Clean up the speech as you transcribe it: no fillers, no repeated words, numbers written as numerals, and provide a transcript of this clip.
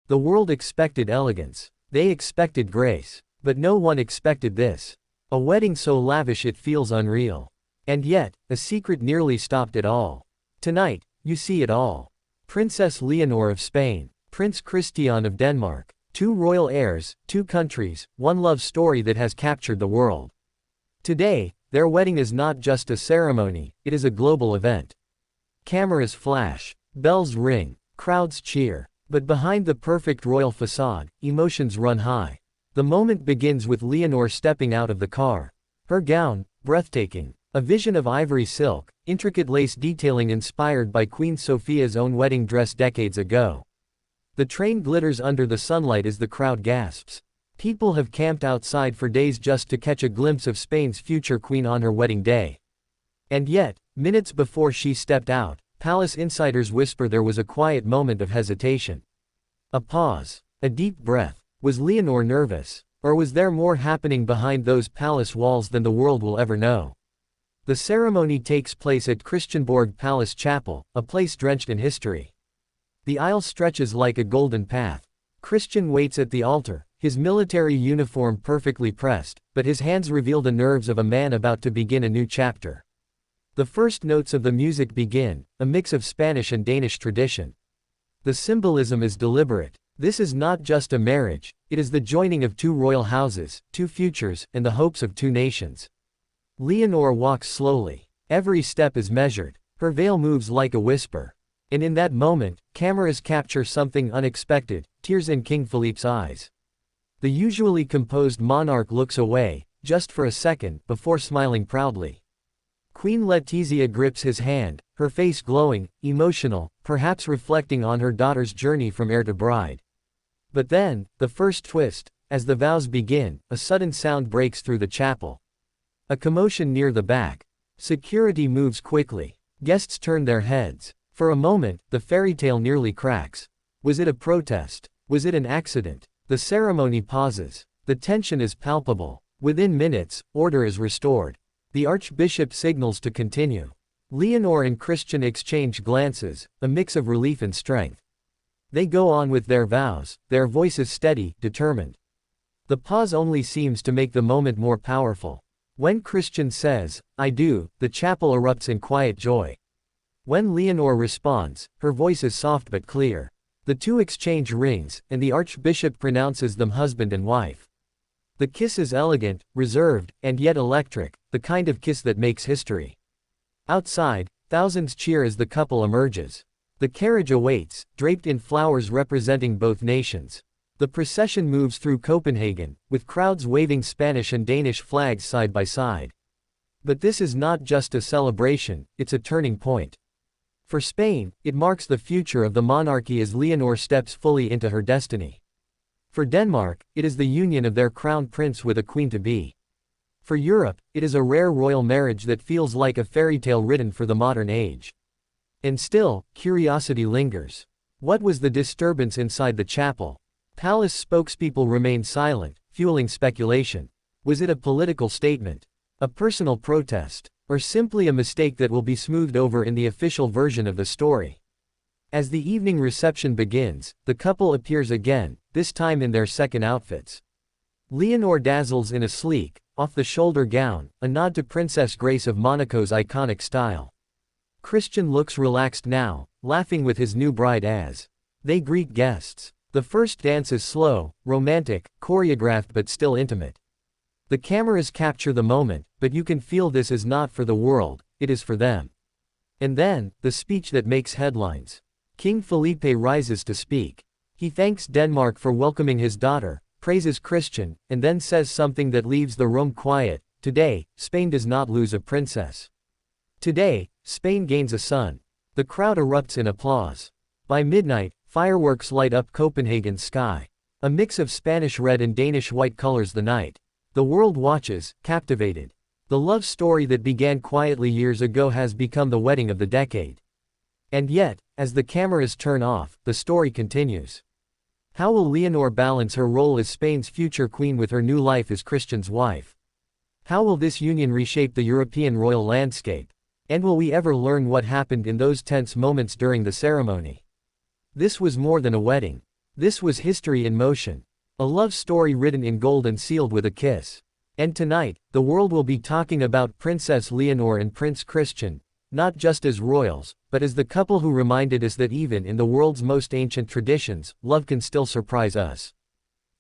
The world expected elegance. They expected grace. But no one expected this. A wedding so lavish it feels unreal. And yet, a secret nearly stopped it all. Tonight, you see it all. Princess Leonor of Spain, Prince Christian of Denmark. Two royal heirs, two countries, one love story that has captured the world. Today, their wedding is not just a ceremony, it is a global event. Cameras flash, bells ring, crowds cheer. But behind the perfect royal facade, emotions run high. The moment begins with Leonor stepping out of the car. Her gown, breathtaking. A vision of ivory silk, intricate lace detailing inspired by Queen Sophia's own wedding dress decades ago. The train glitters under the sunlight as the crowd gasps. People have camped outside for days just to catch a glimpse of Spain's future queen on her wedding day. And yet, minutes before she stepped out, palace insiders whisper there was a quiet moment of hesitation. A pause. A deep breath. Was Leonor nervous? Or was there more happening behind those palace walls than the world will ever know? The ceremony takes place at Christiansborg Palace Chapel, a place drenched in history. The aisle stretches like a golden path. Christian waits at the altar, his military uniform perfectly pressed, but his hands reveal the nerves of a man about to begin a new chapter. The first notes of the music begin, a mix of Spanish and Danish tradition. The symbolism is deliberate. This is not just a marriage, it is the joining of two royal houses, two futures, and the hopes of two nations. Leonor walks slowly. Every step is measured. Her veil moves like a whisper. And in that moment, cameras capture something unexpected, tears in King Philippe's eyes. The usually composed monarch looks away, just for a second, before smiling proudly. Queen Letizia grips his hand, her face glowing, emotional, perhaps reflecting on her daughter's journey from heir to bride. But then, the first twist, as the vows begin, a sudden sound breaks through the chapel. A commotion near the back. Security moves quickly. Guests turn their heads. For a moment, the fairy tale nearly cracks. Was it a protest? Was it an accident? The ceremony pauses. The tension is palpable. Within minutes, order is restored. The archbishop signals to continue. Leonor and Christian exchange glances, a mix of relief and strength. They go on with their vows, their voices steady, determined. The pause only seems to make the moment more powerful. When Christian says, "I do," the chapel erupts in quiet joy. When Leonor responds, her voice is soft but clear. The two exchange rings, and the archbishop pronounces them husband and wife. The kiss is elegant, reserved, and yet electric, the kind of kiss that makes history. Outside, thousands cheer as the couple emerges. The carriage awaits, draped in flowers representing both nations. The procession moves through Copenhagen, with crowds waving Spanish and Danish flags side by side. But this is not just a celebration, it's a turning point. For Spain, it marks the future of the monarchy as Leonor steps fully into her destiny. For Denmark, it is the union of their crown prince with a queen-to-be. For Europe, it is a rare royal marriage that feels like a fairy tale written for the modern age. And still, curiosity lingers. What was the disturbance inside the chapel? Palace spokespeople remain silent, fueling speculation. Was it a political statement? A personal protest? Or simply a mistake that will be smoothed over in the official version of the story? As the evening reception begins, the couple appears again, this time in their second outfits. Leonor dazzles in a sleek, off-the-shoulder gown, a nod to Princess Grace of Monaco's iconic style. Christian looks relaxed now, laughing with his new bride as they greet guests. The first dance is slow, romantic, choreographed but still intimate. The cameras capture the moment, but you can feel this is not for the world, it is for them. And then, the speech that makes headlines. King Felipe rises to speak. He thanks Denmark for welcoming his daughter, praises Christian, and then says something that leaves the room quiet. Today, Spain does not lose a princess. Today, Spain gains a son. The crowd erupts in applause. By midnight, fireworks light up Copenhagen's sky. A mix of Spanish red and Danish white colors the night. The world watches, captivated. The love story that began quietly years ago has become the wedding of the decade. And yet, as the cameras turn off, the story continues. How will Leonor balance her role as Spain's future queen with her new life as Christian's wife? How will this union reshape the European royal landscape? And will we ever learn what happened in those tense moments during the ceremony? This was more than a wedding. This was history in motion. A love story written in gold and sealed with a kiss. And tonight, the world will be talking about Princess Leonor and Prince Christian, not just as royals, but as the couple who reminded us that even in the world's most ancient traditions, love can still surprise us.